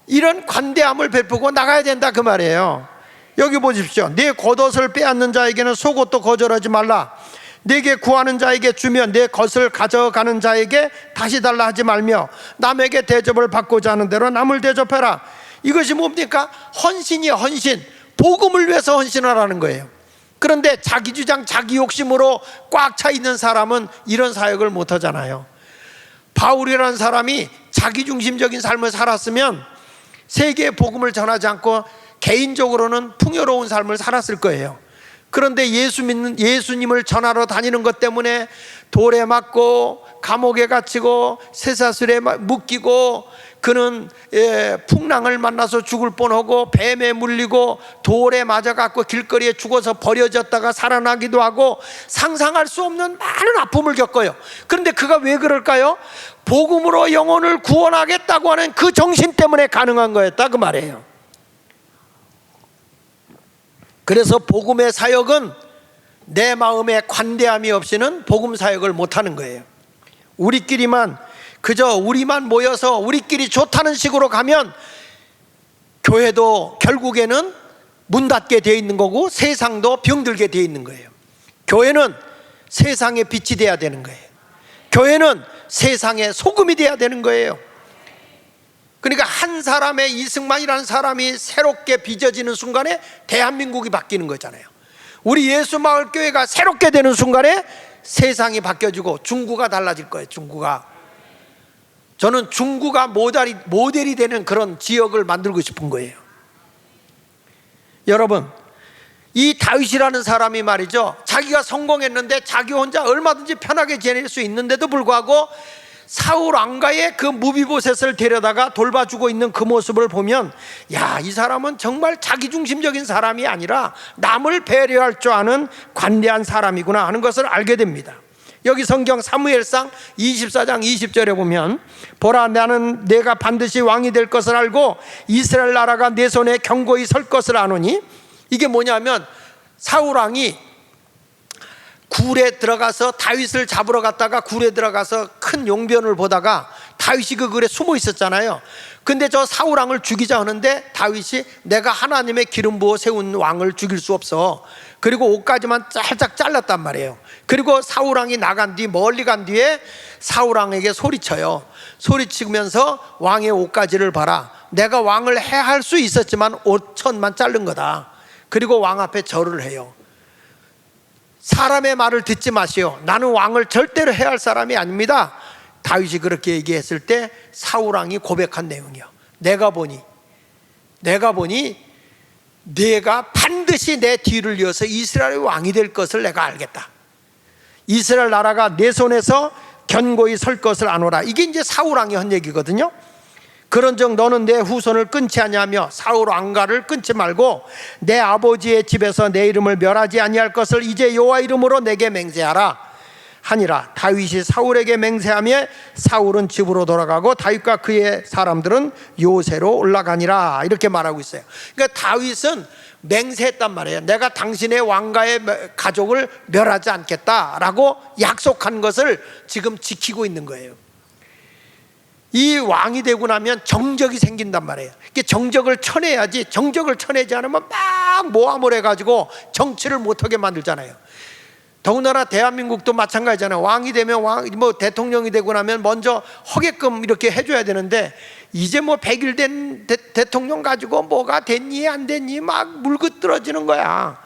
이런 관대함을 베푸고 나가야 된다 그 말이에요. 여기 보십시오. 내 겉옷을 빼앗는 자에게는 속옷도 거절하지 말라. 내게 구하는 자에게 주면 내 것을 가져가는 자에게 다시 달라 하지 말며 남에게 대접을 받고자 하는 대로 남을 대접해라. 이것이 뭡니까? 헌신이에요. 헌신. 복음을 위해서 헌신하라는 거예요. 그런데 자기 주장, 자기 욕심으로 꽉 차 있는 사람은 이런 사역을 못 하잖아요. 바울이라는 사람이 자기중심적인 삶을 살았으면 세계에 복음을 전하지 않고 개인적으로는 풍요로운 삶을 살았을 거예요. 그런데 예수님을 전하러 다니는 것 때문에 돌에 맞고 감옥에 갇히고 쇠사슬에 묶이고, 그는 풍랑을 만나서 죽을 뻔하고 뱀에 물리고 돌에 맞아갖고 길거리에 죽어서 버려졌다가 살아나기도 하고 상상할 수 없는 많은 아픔을 겪어요. 그런데 그가 왜 그럴까요? 복음으로 영혼을 구원하겠다고 하는 그 정신 때문에 가능한 거였다 그 말이에요. 그래서 복음의 사역은 내 마음에 관대함이 없이는 복음 사역을 못하는 거예요. 우리끼리만, 그저 우리만 모여서 우리끼리 좋다는 식으로 가면 교회도 결국에는 문 닫게 되어 있는 거고 세상도 병들게 되어 있는 거예요. 교회는 세상의 빛이 되어야 되는 거예요. 교회는 세상의 소금이 되어야 되는 거예요. 그러니까 한 사람의, 이승만이라는 사람이 새롭게 빚어지는 순간에 대한민국이 바뀌는 거잖아요. 우리 예수마을교회가 새롭게 되는 순간에 세상이 바뀌어지고 중구가 달라질 거예요. 중구가. 저는 중구가 모델이 되는 그런 지역을 만들고 싶은 거예요. 여러분, 이 다윗이라는 사람이 말이죠, 자기가 성공했는데 자기 혼자 얼마든지 편하게 지낼 수 있는데도 불구하고 사울 왕가의 그 무비보셋을 데려다가 돌봐주고 있는 그 모습을 보면, 야, 이 사람은 정말 자기중심적인 사람이 아니라 남을 배려할 줄 아는 관대한 사람이구나 하는 것을 알게 됩니다. 여기 성경 사무엘상 24장 20절에 보면, 보라, 나는 내가 반드시 왕이 될 것을 알고 이스라엘 나라가 내 손에 견고히 설 것을 아노니, 이게 뭐냐면 사울 왕이 굴에 들어가서 다윗을 잡으러 갔다가 굴에 들어가서 큰 용변을 보다가 다윗이 그 굴에 숨어 있었잖아요. 근데 저 사울 왕을 죽이자 하는데 다윗이 내가 하나님의 기름 부어 세운 왕을 죽일 수 없어. 그리고 옷까지만 살짝 잘랐단 말이에요. 그리고 사울 왕이 나간 뒤, 멀리 간 뒤에 사울 왕에게 소리쳐요. 소리치면서 왕의 옷가지를 봐라. 내가 왕을 해할 수 있었지만 옷천만 자른 거다. 그리고 왕 앞에 절을 해요. 사람의 말을 듣지 마시오. 나는 왕을 절대로 해야 할 사람이 아닙니다. 다윗이 그렇게 얘기했을 때 사울 왕이 고백한 내용이요. 내가 보니 내가 반드시 내 뒤를 이어서 이스라엘의 왕이 될 것을 내가 알겠다. 이스라엘 나라가 내 손에서 견고히 설 것을 아노라. 이게 이제 사울 왕이 한 얘기거든요. 그런즉 너는 내 후손을 끊지 아니하며 사울 왕가를 끊지 말고 내 아버지의 집에서 내 이름을 멸하지 아니할 것을 이제 여호와 이름으로 내게 맹세하라 하니라. 다윗이 사울에게 맹세하며 사울은 집으로 돌아가고 다윗과 그의 사람들은 요새로 올라가니라. 이렇게 말하고 있어요. 그러니까 다윗은 맹세했단 말이에요. 내가 당신의 왕가의 가족을 멸하지 않겠다라고 약속한 것을 지금 지키고 있는 거예요. 이 왕이 되고 나면 정적이 생긴단 말이에요. 정적을 쳐내야지. 정적을 쳐내지 않으면 막 모함을 해가지고 정치를 못하게 만들잖아요. 더군다나 대한민국도 마찬가지잖아요. 왕이 되면 대통령이 되고 나면 먼저 허게끔 이렇게 해줘야 되는데, 이제 100일 된 대통령 가지고 뭐가 됐니 안 됐니 막 물그뜯어지는 거야.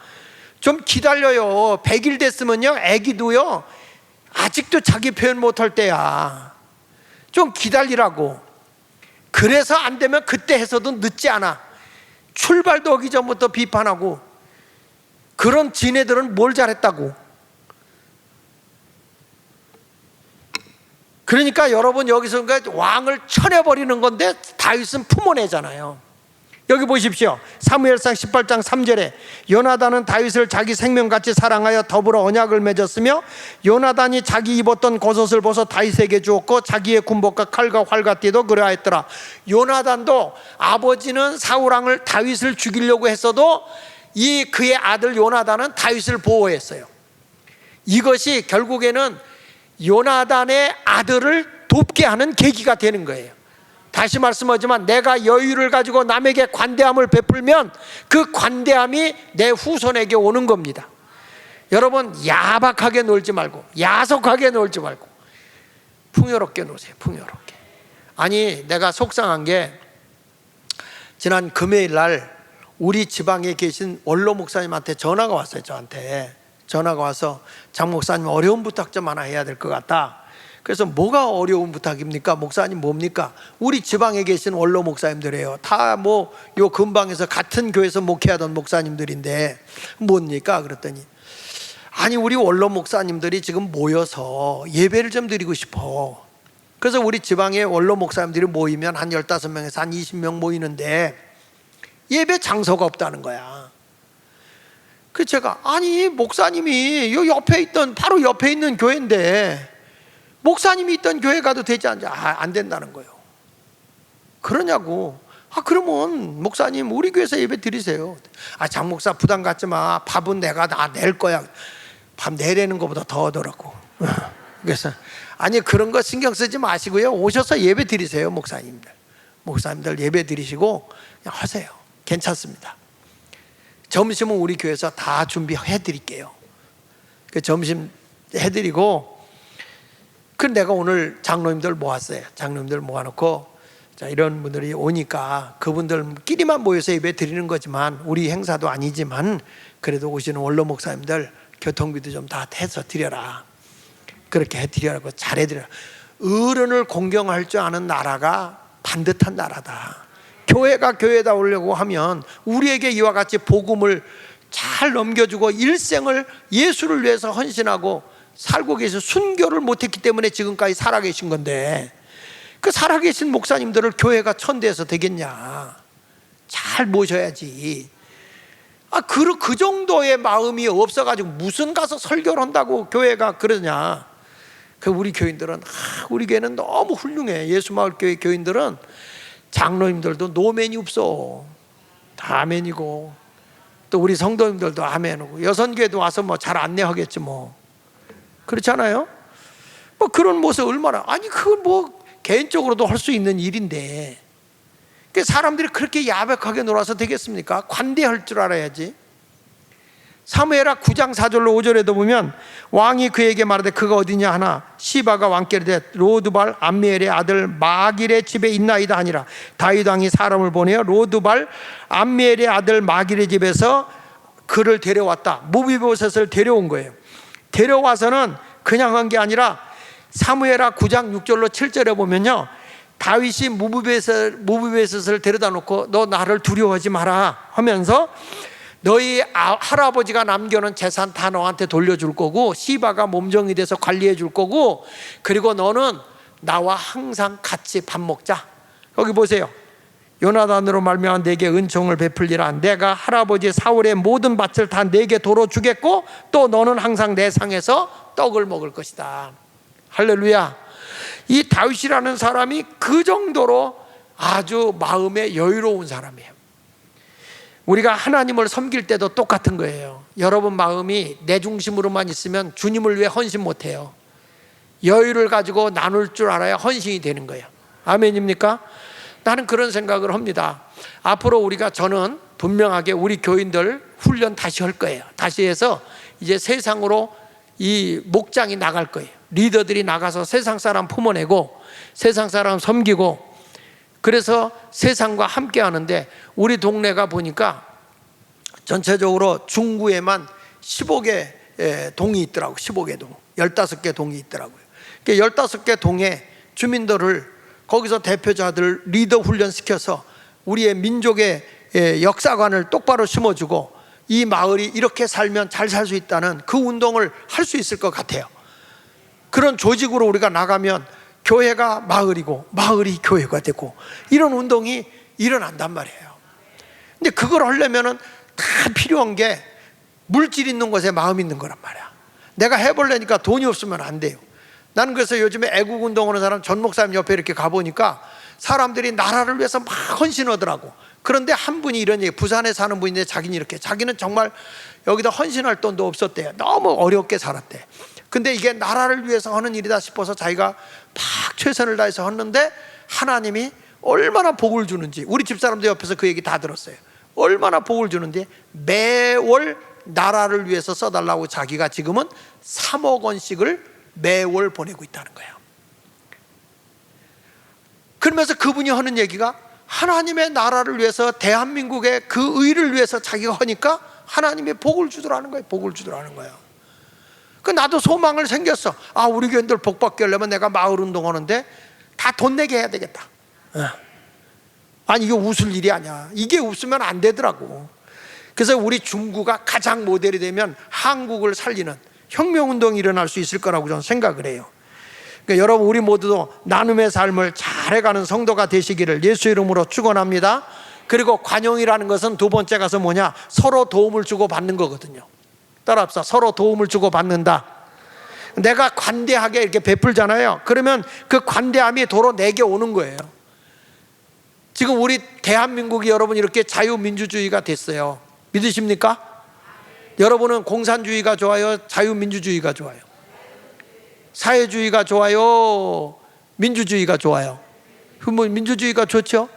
좀 기다려요. 100일 됐으면요, 애기도요 아직도 자기 표현 못할 때야. 좀 기다리라고. 그래서 안 되면 그때 해서도 늦지 않아. 출발도 하기 전부터 비판하고, 그런 지네들은 뭘 잘했다고. 그러니까 여러분, 여기서 왕을 쳐내버리는 건데 다윗은 품어내잖아요. 여기 보십시오. 사무엘상 18장 3절에 요나단은 다윗을 자기 생명같이 사랑하여 더불어 언약을 맺었으며 요나단이 자기 입었던 겉옷을 벗어 다윗에게 주었고 자기의 군복과 칼과 활과 띠도 그러하였더라. 요나단도 아버지는 사울왕을 다윗을 죽이려고 했어도 이 그의 아들 요나단은 다윗을 보호했어요. 이것이 결국에는 요나단의 아들을 돕게 하는 계기가 되는 거예요. 다시 말씀하지만 내가 여유를 가지고 남에게 관대함을 베풀면 그 관대함이 내 후손에게 오는 겁니다. 여러분, 야박하게 놀지 말고, 야속하게 놀지 말고 풍요롭게 노세요. 풍요롭게. 아니, 내가 속상한 게 지난 금요일 날 우리 지방에 계신 원로 목사님한테 전화가 왔어요. 저한테 전화가 와서 장 목사님 어려운 부탁 좀 하나 해야 될 것 같다. 그래서 뭐가 어려운 부탁입니까? 목사님 뭡니까? 우리 지방에 계신 원로 목사님들이에요. 다 뭐 요 근방에서 같은 교회에서 목회하던 목사님들인데 뭡니까? 그랬더니 아니, 우리 원로 목사님들이 지금 모여서 예배를 좀 드리고 싶어. 그래서 우리 지방에 원로 목사님들이 모이면 한 15명에서 한 20명 모이는데 예배 장소가 없다는 거야. 그 제가 아니, 목사님이 요 옆에 있던, 바로 옆에 있는 교회인데 목사님이 있던 교회 가도 되지 않냐? 안 된다는 거예요. 그러냐고. 그러면 목사님 우리 교회에서 예배 드리세요. 장 목사 부담 갖지 마. 밥은 내가 다 낼 거야. 밥 내려는 것보다 더 하더라고. 그래서 아니, 그런 거 신경 쓰지 마시고요, 오셔서 예배 드리세요. 목사님들 예배 드리시고 그냥 하세요. 괜찮습니다. 점심은 우리 교회에서 다 준비해 드릴게요. 그 점심 해드리고, 내가 오늘 장로님들 모았어요. 장로님들 모아놓고, 자, 이런 분들이 오니까 그분들끼리만 모여서 예배 드리는 거지만, 우리 행사도 아니지만 그래도 오시는 원로 목사님들 교통비도 좀 다 해서 드려라. 그렇게 해드리라고, 잘해드려라. 어른을 공경할 줄 아는 나라가 반듯한 나라다. 교회가 교회다 오려고 하면 우리에게 이와 같이 복음을 잘 넘겨주고 일생을 예수를 위해서 헌신하고 살고 계셔 순교를 못했기 때문에 지금까지 살아계신 건데, 그 살아계신 목사님들을 교회가 천대해서 되겠냐? 잘 모셔야지. 그 정도의 마음이 없어가지고 무슨 가서 설교를 한다고 교회가 그러냐? 우리 교인들은, 우리 교회는 너무 훌륭해. 예수마을교회 교인들은 장로님들도 노맨이 없어. 다 아멘이고, 또 우리 성도님들도 아멘이고, 여선교회도 와서 뭐 잘 안내하겠지 뭐. 그렇잖아요? 뭐 그런 모습 얼마나, 아니 그건 뭐 개인적으로도 할 수 있는 일인데, 사람들이 그렇게 야박하게 놀아서 되겠습니까? 관대할 줄 알아야지. 사무엘하 9장 4절로 5절에도 보면 왕이 그에게 말하되 그가 어디냐 하나 시바가 왕께 이르되 로드발 암미엘의 아들 마길의 집에 있나이다 하니라. 다윗 왕이 사람을 보내어 로드발 암미엘의 아들 마길의 집에서 그를 데려왔다. 무비보셋을 데려온 거예요. 데려와서는 그냥 한 게 아니라 사무엘하 9장 6절로 7절에 보면요, 다윗이 무비보셋을 데려다 놓고 너 나를 두려워하지 마라 하면서 너희 할아버지가 남겨놓은 재산 다 너한테 돌려줄 거고, 시바가 몸종이 돼서 관리해 줄 거고, 그리고 너는 나와 항상 같이 밥 먹자. 여기 보세요. 요나단으로 말미암아 내게 은총을 베풀리라. 내가 할아버지 사울의 모든 밭을 다 내게 도로 주겠고, 또 너는 항상 내 상에서 떡을 먹을 것이다. 할렐루야. 이 다윗이라는 사람이 그 정도로 아주 마음에 여유로운 사람이에요. 우리가 하나님을 섬길 때도 똑같은 거예요. 여러분 마음이 내 중심으로만 있으면 주님을 위해 헌신 못해요. 여유를 가지고 나눌 줄 알아야 헌신이 되는 거예요. 아멘입니까? 나는 그런 생각을 합니다. 앞으로 저는 분명하게 우리 교인들 훈련 다시 할 거예요. 다시 해서 이제 세상으로 이 목장이 나갈 거예요. 리더들이 나가서 세상 사람 품어내고 세상 사람 섬기고, 그래서 세상과 함께 하는데, 우리 동네가 보니까 전체적으로 중구에만 15개 동이 있더라고요. 15개 동, 15개 동이 있더라고요. 15개 동의 주민들을 거기서 대표자들 리더 훈련시켜서 우리의 민족의 역사관을 똑바로 심어주고, 이 마을이 이렇게 살면 잘 살 수 있다는 그 운동을 할 수 있을 것 같아요. 그런 조직으로 우리가 나가면 교회가 마을이고 마을이 교회가 되고, 이런 운동이 일어난단 말이에요. 근데 그걸 하려면은 다 필요한 게 물질 있는 곳에 마음 있는 거란 말이야. 내가 해보려니까 돈이 없으면 안 돼요. 나는 그래서 요즘에 애국 운동하는 사람 전 목사님 옆에 이렇게 가보니까 사람들이 나라를 위해서 막 헌신하더라고. 그런데 한 분이 이런 얘기, 부산에 사는 분인데 자기는 정말 여기다 헌신할 돈도 없었대요. 너무 어렵게 살았대. 근데 이게 나라를 위해서 하는 일이다 싶어서 자기가 막 최선을 다해서 했는데 하나님이 얼마나 복을 주는지, 우리 집사람들 옆에서 그 얘기 다 들었어요. 얼마나 복을 주는지 매월 나라를 위해서 써달라고 자기가 지금은 3억 원씩을 매월 보내고 있다는 거예요. 그러면서 그분이 하는 얘기가 하나님의 나라를 위해서, 대한민국의 그 의를 위해서 자기가 하니까 하나님의 복을 주더라는 거예요. 복을 주더라는 거예요. 그 나도 소망을 생겼어. 아, 우리 교인들 복 받게 하려면 내가 마을 운동하는데 다 돈 내게 해야 되겠다. 아니, 이게 웃을 일이 아니야. 이게 웃으면 안 되더라고. 그래서 우리 중구가 가장 모델이 되면 한국을 살리는 혁명운동이 일어날 수 있을 거라고 저는 생각을 해요. 그러니까 여러분, 우리 모두도 나눔의 삶을 잘해가는 성도가 되시기를 예수 이름으로 축원합니다. 그리고 관용이라는 것은 두 번째 가서 뭐냐, 서로 도움을 주고 받는 거거든요. 따라합시다. 서로 도움을 주고 받는다. 내가 관대하게 이렇게 베풀잖아요. 그러면 그 관대함이 도로 내게 오는 거예요. 지금 우리 대한민국이 여러분 이렇게 자유민주주의가 됐어요. 믿으십니까? 여러분은 공산주의가 좋아요? 자유민주주의가 좋아요? 사회주의가 좋아요? 민주주의가 좋아요? 민주주의가 좋죠?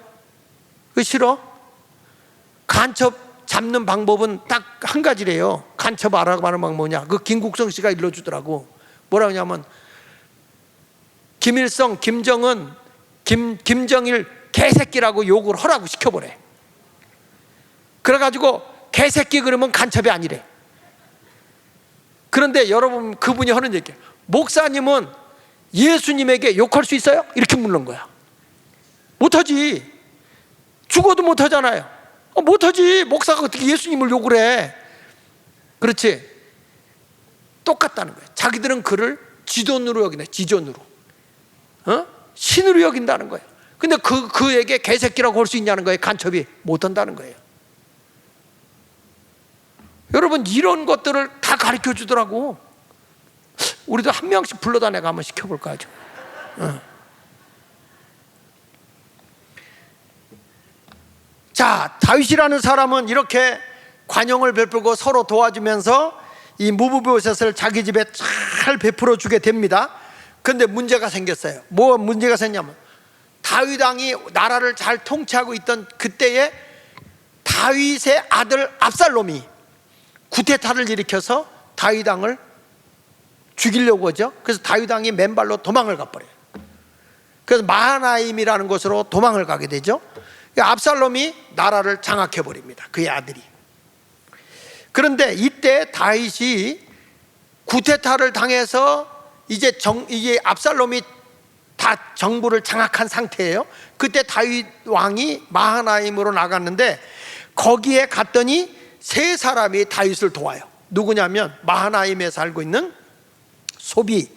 그 싫어? 간첩 잡는 방법은 딱 한 가지래요. 간첩 알아가는 방법은 뭐냐? 그 김국성 씨가 일러주더라고. 뭐라고 하냐면 김일성, 김정은, 김정일 개새끼라고 욕을 하라고 시켜보래. 그래가지고 개새끼 그러면 간첩이 아니래. 그런데 여러분, 그분이 하는 얘기예요. 목사님은 예수님에게 욕할 수 있어요? 이렇게 묻는 거야. 못하지. 죽어도 못하잖아요. 못하지. 목사가 어떻게 예수님을 욕을 해. 그렇지. 똑같다는 거예요. 자기들은 그를 지존으로 여기네. 지존으로. 신으로 여긴다는 거예요. 근데 그에게 개새끼라고 할 수 있냐는 거예요. 간첩이 못한다는 거예요. 여러분, 이런 것들을 다 가르쳐 주더라고. 우리도 한 명씩 불러다 내가 한번 시켜볼까 하죠. 자, 다윗이라는 사람은 이렇게 관용을 베풀고 서로 도와주면서 이 무브보셋을 자기 집에 잘 베풀어 주게 됩니다. 그런데 문제가 생겼어요. 뭐 문제가 생겼냐면, 다윗 왕이 나라를 잘 통치하고 있던 그때에 다윗의 아들 압살롬이 구테타를 일으켜서 다윗 왕을 죽이려고 하죠. 그래서 다윗 왕이 맨발로 도망을 가버려요. 그래서 마하나임이라는 곳으로 도망을 가게 되죠. 압살롬이 나라를 장악해 버립니다. 그의 아들이. 그런데 이때 다윗이 구테타를 당해서 이제 압살롬이 다 정부를 장악한 상태예요. 그때 다윗 왕이 마하나임으로 나갔는데 거기에 갔더니 세 사람이 다윗을 도와요. 누구냐면 마하나임에 살고 있는 소비,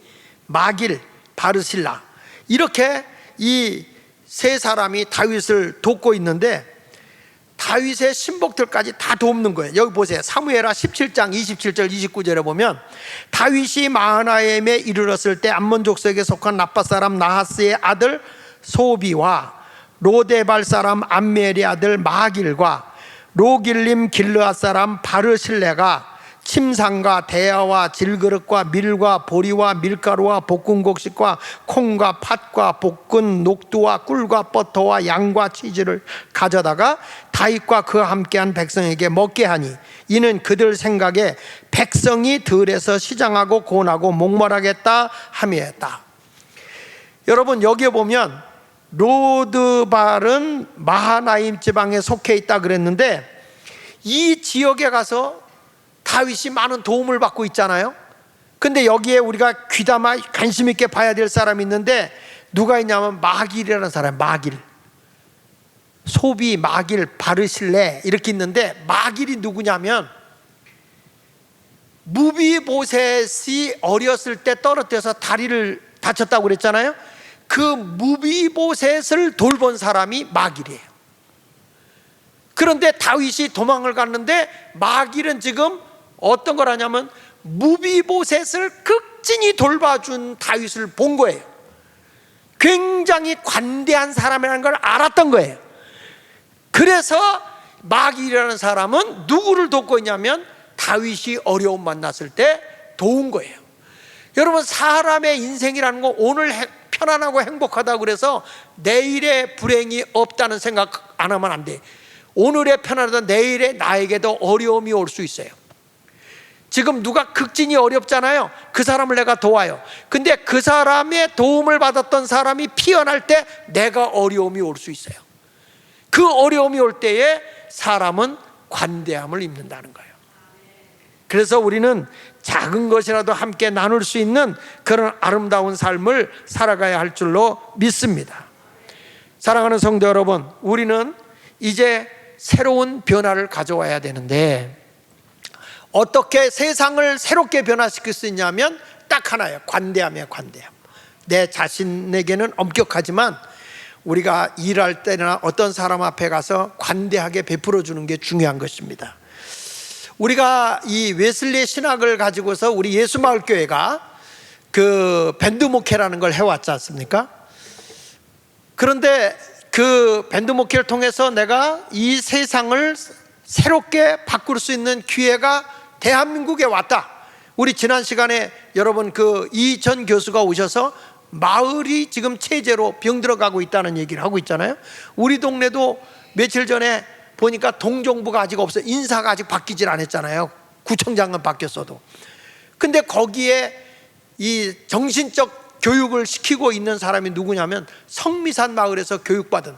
마길, 바르실라, 이렇게 이 세 사람이 다윗을 돕고 있는데 다윗의 신복들까지 다 돕는 거예요. 여기 보세요. 사무엘하 17장 27절 29절에 보면 다윗이 마하나임에 이르렀을 때 암몬 족속에 속한 라밧 사람 나하스의 아들 소비와 로데발 사람 암멜의 아들 마길과 로길림 길르앗 사람 바르실레가 침상과 대야와 질그릇과 밀과 보리와 밀가루와 볶은 곡식과 콩과 팥과 볶은 녹두와 꿀과 버터와 양과 치즈를 가져다가 다윗과 그와 함께한 백성에게 먹게 하니 이는 그들 생각에 백성이 들에서 시장하고 고나고 목말하겠다 함이었다. 여러분, 여기에 보면 로드발은 마하나임 지방에 속해 있다 그랬는데 이 지역에 가서 다윗이 많은 도움을 받고 있잖아요. 근데 여기에 우리가 귀담아 관심 있게 봐야 될 사람이 있는데 누가 있냐면 마길이라는 사람. 마길, 소비, 마길, 바르실레 이렇게 있는데 마길이 누구냐면 무비보셋이 어렸을 때 떨어뜨려서 다리를 다쳤다고 그랬잖아요. 그 무비보셋을 돌본 사람이 마길이에요. 그런데 다윗이 도망을 갔는데 마길은 지금 어떤 걸 하냐면 무비보셋을 극진히 돌봐준 다윗을 본 거예요. 굉장히 관대한 사람이라는 걸 알았던 거예요. 그래서 마길이라는 사람은 누구를 돕고 있냐면 다윗이 어려움 만났을 때 도운 거예요. 여러분, 사람의 인생이라는 거 오늘 편안하고 행복하다고 그래서 내일의 불행이 없다는 생각 안 하면 안 돼. 오늘의 편안하다 내일에 나에게도 어려움이 올 수 있어요. 지금 누가 극진히 어렵잖아요. 그 사람을 내가 도와요. 근데 그 사람의 도움을 받았던 사람이 피어날 때 내가 어려움이 올 수 있어요. 그 어려움이 올 때에 사람은 관대함을 입는다는 거예요. 그래서 우리는 작은 것이라도 함께 나눌 수 있는 그런 아름다운 삶을 살아가야 할 줄로 믿습니다. 사랑하는 성도 여러분, 우리는 이제 새로운 변화를 가져와야 되는데 어떻게 세상을 새롭게 변화시킬 수 있냐면 딱 하나예요. 관대함이에요. 관대함. 내 자신에게는 엄격하지만 우리가 일할 때나 어떤 사람 앞에 가서 관대하게 베풀어 주는 게 중요한 것입니다. 우리가 이 웨슬리 신학을 가지고서 우리 예수마을교회가 그 밴드 목회라는 걸 해왔지 않습니까? 그런데 그 밴드 목회를 통해서 내가 이 세상을 새롭게 바꿀 수 있는 기회가 대한민국에 왔다. 우리 지난 시간에 여러분 그 이전 교수가 오셔서 마을이 지금 체제로 병들어가고 있다는 얘기를 하고 있잖아요. 우리 동네도 며칠 전에 보니까 동정부가 아직 없어요. 인사가 아직 바뀌질 않았잖아요. 구청장은 바뀌었어도. 근데 거기에 이 정신적 교육을 시키고 있는 사람이 누구냐면 성미산 마을에서 교육받은,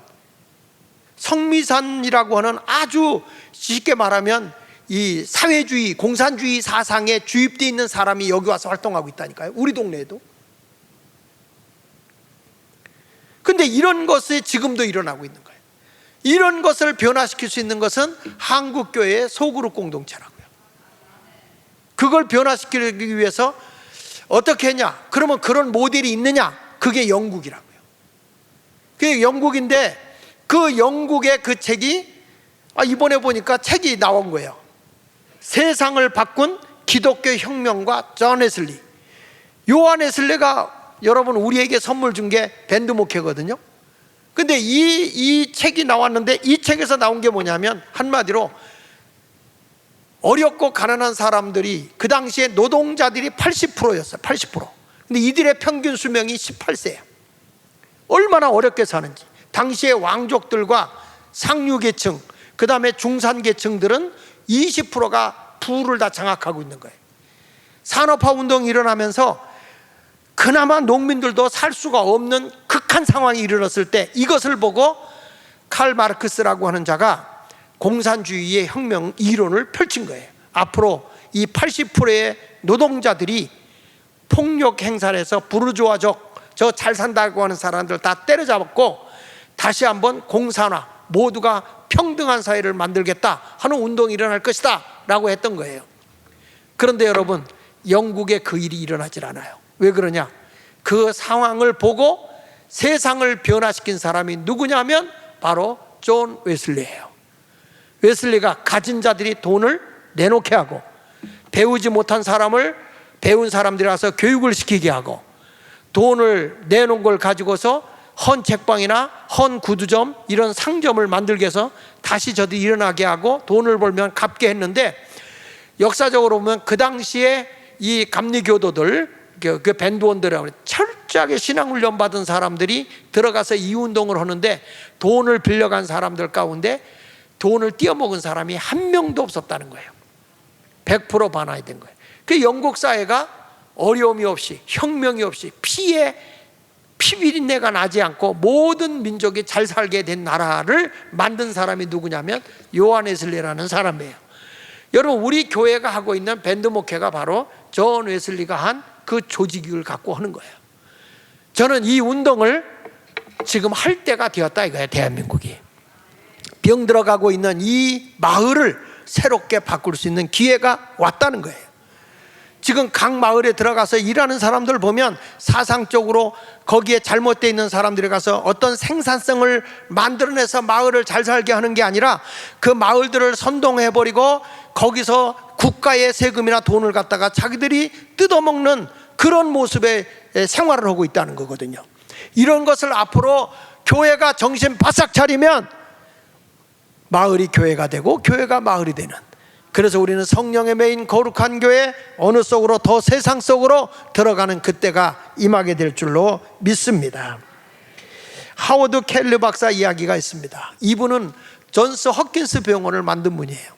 성미산이라고 하는 아주 쉽게 말하면 이 사회주의, 공산주의 사상에 주입되어 있는 사람이 여기 와서 활동하고 있다니까요. 우리 동네에도. 근데 이런 것이 지금도 일어나고 있는 거예요. 이런 것을 변화시킬 수 있는 것은 한국교회의 소그룹 공동체라고요. 그걸 변화시키기 위해서 어떻게 했냐? 그러면 그런 모델이 있느냐? 그게 영국이라고요. 그게 영국인데 그 영국의 그 책이 이번에 보니까 책이 나온 거예요. 세상을 바꾼 기독교 혁명과 존 웨슬리. 요한 웨슬리가 여러분 우리에게 선물 준 게 밴드 목회거든요. 근데 이 책이 나왔는데 이 책에서 나온 게 뭐냐면 한마디로 어렵고 가난한 사람들이 그 당시에 노동자들이 80%였어요. 80%. 근데 이들의 평균 수명이 18세예요. 얼마나 어렵게 사는지. 당시의 왕족들과 상류계층, 그 다음에 중산계층들은 20%가 부를 다 장악하고 있는 거예요. 산업화 운동이 일어나면서 그나마 농민들도 살 수가 없는 극한 상황이 일어났을 때 이것을 보고 칼 마르크스라고 하는 자가 공산주의의 혁명 이론을 펼친 거예요. 앞으로 이 80%의 노동자들이 폭력 행사를 해서 부르주아족, 저 잘 산다고 하는 사람들 다 때려잡았고 다시 한번 공산화, 모두가 평등한 사회를 만들겠다 하는 운동이 일어날 것이다 라고 했던 거예요. 그런데 여러분, 영국에 그 일이 일어나질 않아요. 왜 그러냐? 그 상황을 보고 세상을 변화시킨 사람이 누구냐면 바로 존 웨슬리예요. 웨슬리가 가진 자들이 돈을 내놓게 하고 배우지 못한 사람을 배운 사람들이 와서 교육을 시키게 하고 돈을 내놓은 걸 가지고서 헌 책방이나 헌 구두점 이런 상점을 만들게 해서 다시 저들이 일어나게 하고 돈을 벌면 갚게 했는데, 역사적으로 보면 그 당시에 이 감리교도들, 그 밴드원들하고 철저하게 신앙훈련 받은 사람들이 들어가서 이 운동을 하는데 돈을 빌려간 사람들 가운데 돈을 띄어먹은 사람이 한 명도 없었다는 거예요. 100% 반환이 된 거예요. 그 영국 사회가 어려움이 없이 혁명이 없이 피비린내가 나지 않고 모든 민족이 잘 살게 된 나라를 만든 사람이 누구냐면 요한 웨슬리라는 사람이에요. 여러분, 우리 교회가 하고 있는 밴드 목회가 바로 존 웨슬리가 한 그 조직을 갖고 하는 거예요. 저는 이 운동을 지금 할 때가 되었다 이거예요. 대한민국이 병들어가고 있는 이 마을을 새롭게 바꿀 수 있는 기회가 왔다는 거예요. 지금 각 마을에 들어가서 일하는 사람들 보면 사상적으로 거기에 잘못되어 있는 사람들이 가서 어떤 생산성을 만들어내서 마을을 잘 살게 하는 게 아니라 그 마을들을 선동해버리고 거기서 국가의 세금이나 돈을 갖다가 자기들이 뜯어먹는 그런 모습의 생활을 하고 있다는 거거든요. 이런 것을 앞으로 교회가 정신 바싹 차리면 마을이 교회가 되고 교회가 마을이 되는, 그래서 우리는 성령의 메인 거룩한 교회, 어느 속으로 더 세상 속으로 들어가는 그때가 임하게 될 줄로 믿습니다. 하워드 켈리 박사 이야기가 있습니다. 이분은 존스 홉킨스 병원을 만든 분이에요.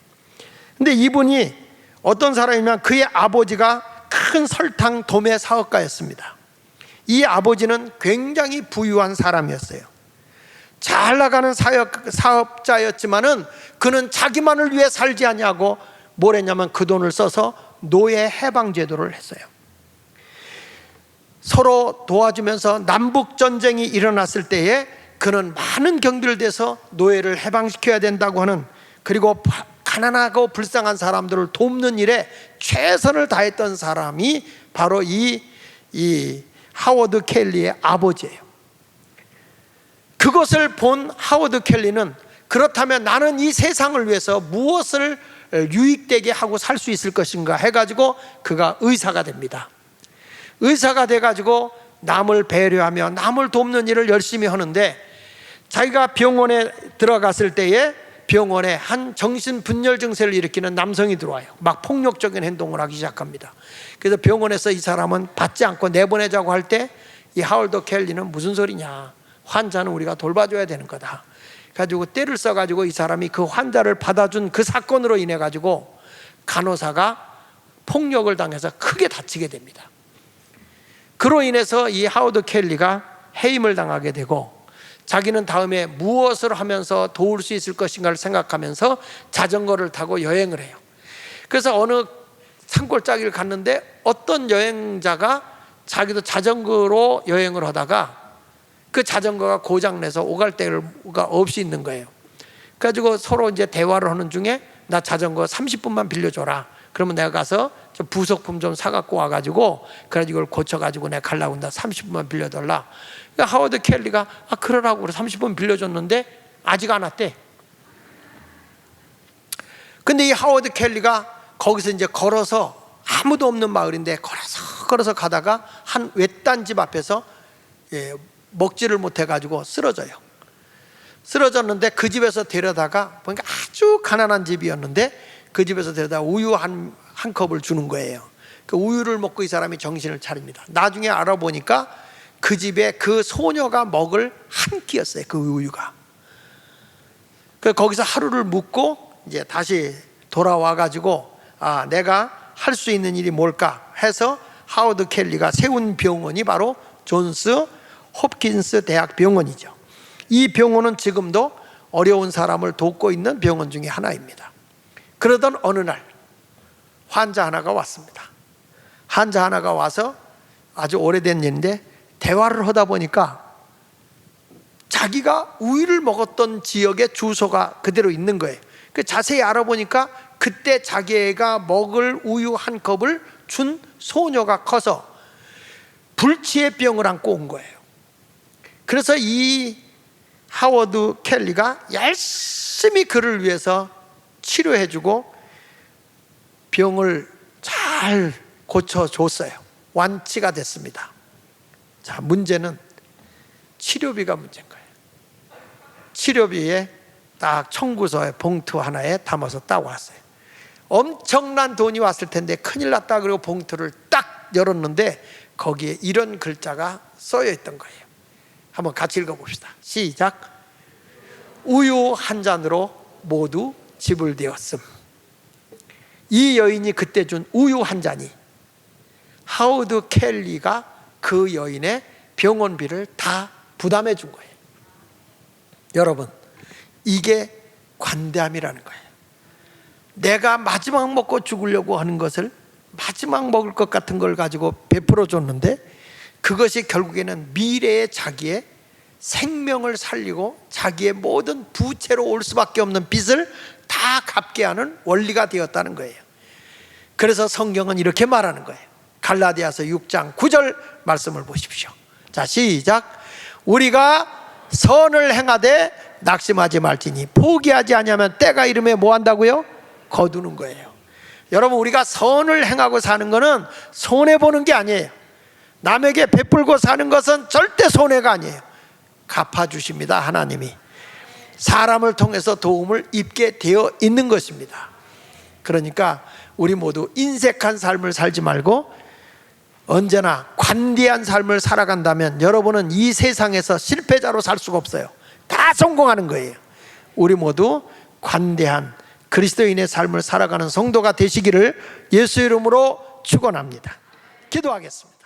근데 이분이 어떤 사람이면 그의 아버지가 큰 설탕 도매 사업가였습니다. 이 아버지는 굉장히 부유한 사람이었어요. 잘 나가는 사업자였지만은 그는 자기만을 위해 살지 않냐고 뭘 했냐면 그 돈을 써서 노예 해방 제도를 했어요. 서로 도와주면서 남북 전쟁이 일어났을 때에 그는 많은 경들돼서 노예를 해방시켜야 된다고 하는, 그리고 가난하고 불쌍한 사람들을 돕는 일에 최선을 다했던 사람이 바로 이 하워드 켈리의 아버지예요. 그것을 본 하워드 켈리는 그렇다면 나는 이 세상을 위해서 무엇을 유익되게 하고 살 수 있을 것인가 해가지고 그가 의사가 됩니다. 의사가 돼가지고 남을 배려하며 남을 돕는 일을 열심히 하는데, 자기가 병원에 들어갔을 때에 병원에 한 정신분열 증세를 일으키는 남성이 들어와요. 막 폭력적인 행동을 하기 시작합니다. 그래서 병원에서 이 사람은 받지 않고 내보내자고 할 때 이 하워드 켈리는 무슨 소리냐, 환자는 우리가 돌봐줘야 되는 거다 가지고 때를 써가지고 이 사람이 그 환자를 받아준 그 사건으로 인해 가지고 간호사가 폭력을 당해서 크게 다치게 됩니다. 그로 인해서 이 하워드 켈리가 해임을 당하게 되고, 자기는 다음에 무엇을 하면서 도울 수 있을 것인가를 생각하면서 자전거를 타고 여행을 해요. 그래서 어느 산골짜기를 갔는데 어떤 여행자가 자기도 자전거로 여행을 하다가 그 자전거가 고장내서 오갈 데가 없이 있는 거예요. 그래가지고 서로 이제 대화를 하는 중에 나 자전거 30분만 빌려줘라. 그러면 내가 가서 부속품 좀 사갖고 와가지고 그래가지고 이걸 고쳐가지고 내가 가려고 한다. 30분만 빌려달라. 그러니까 하워드 켈리가 그러라고 그래 30분 빌려줬는데 아직 안 왔대. 근데 이 하워드 켈리가 거기서 이제 걸어서, 아무도 없는 마을인데 걸어서 가다가 한 외딴 집 앞에서 먹지를 못해가지고 쓰러져요. 쓰러졌는데 그 집에서 데려다가 보니까 아주 가난한 집이었는데 그 집에서 데려다 우유 한 컵을 주는 거예요. 그 우유를 먹고 이 사람이 정신을 차립니다. 나중에 알아보니까 그 집에 그 소녀가 먹을 한 끼였어요. 그 우유가. 그 거기서 하루를 묵고 이제 다시 돌아와가지고 내가 할 수 있는 일이 뭘까 해서 하워드 켈리가 세운 병원이 바로 존스 홉킨스 대학 병원이죠. 이 병원은 지금도 어려운 사람을 돕고 있는 병원 중에 하나입니다. 그러던 어느 날 환자 하나가 왔습니다. 환자 하나가 와서 아주 오래된 일인데 대화를 하다 보니까 자기가 우유를 먹었던 지역의 주소가 그대로 있는 거예요. 자세히 알아보니까 그때 자기가 먹을 우유 한 컵을 준 소녀가 커서 불치의 병을 안고 온 거예요. 그래서 이 하워드 켈리가 열심히 그를 위해서 치료해주고 병을 잘 고쳐줬어요. 완치가 됐습니다. 자, 문제는 치료비가 문제인 거예요. 치료비에 딱 청구서에 봉투 하나에 담아서 딱 왔어요. 엄청난 돈이 왔을 텐데 큰일 났다 그리고 봉투를 딱 열었는데 거기에 이런 글자가 써여 있던 거예요. 한번 같이 읽어봅시다. 시작. 우유 한 잔으로 모두 지불되었음. 이 여인이 그때 준 우유 한 잔이 하워드 켈리가 그 여인의 병원비를 다 부담해 준 거예요. 여러분, 이게 관대함이라는 거예요. 내가 마지막 먹고 죽으려고 하는 것을 마지막 먹을 것 같은 걸 가지고 베풀어 줬는데 그것이 결국에는 미래의 자기의 생명을 살리고 자기의 모든 부채로 올 수밖에 없는 빚을 다 갚게 하는 원리가 되었다는 거예요. 그래서 성경은 이렇게 말하는 거예요. 갈라디아서 6장 9절 말씀을 보십시오. 자, 시작. 우리가 선을 행하되 낙심하지 말지니 포기하지 아니하면 때가 이르매 뭐 한다고요? 거두는 거예요. 여러분, 우리가 선을 행하고 사는 것은 손해보는 게 아니에요. 남에게 베풀고 사는 것은 절대 손해가 아니에요. 갚아주십니다, 하나님이. 사람을 통해서 도움을 입게 되어 있는 것입니다. 그러니까 우리 모두 인색한 삶을 살지 말고 언제나 관대한 삶을 살아간다면 여러분은 이 세상에서 실패자로 살 수가 없어요. 다 성공하는 거예요. 우리 모두 관대한 그리스도인의 삶을 살아가는 성도가 되시기를 예수 이름으로 축원합니다. 기도하겠습니다.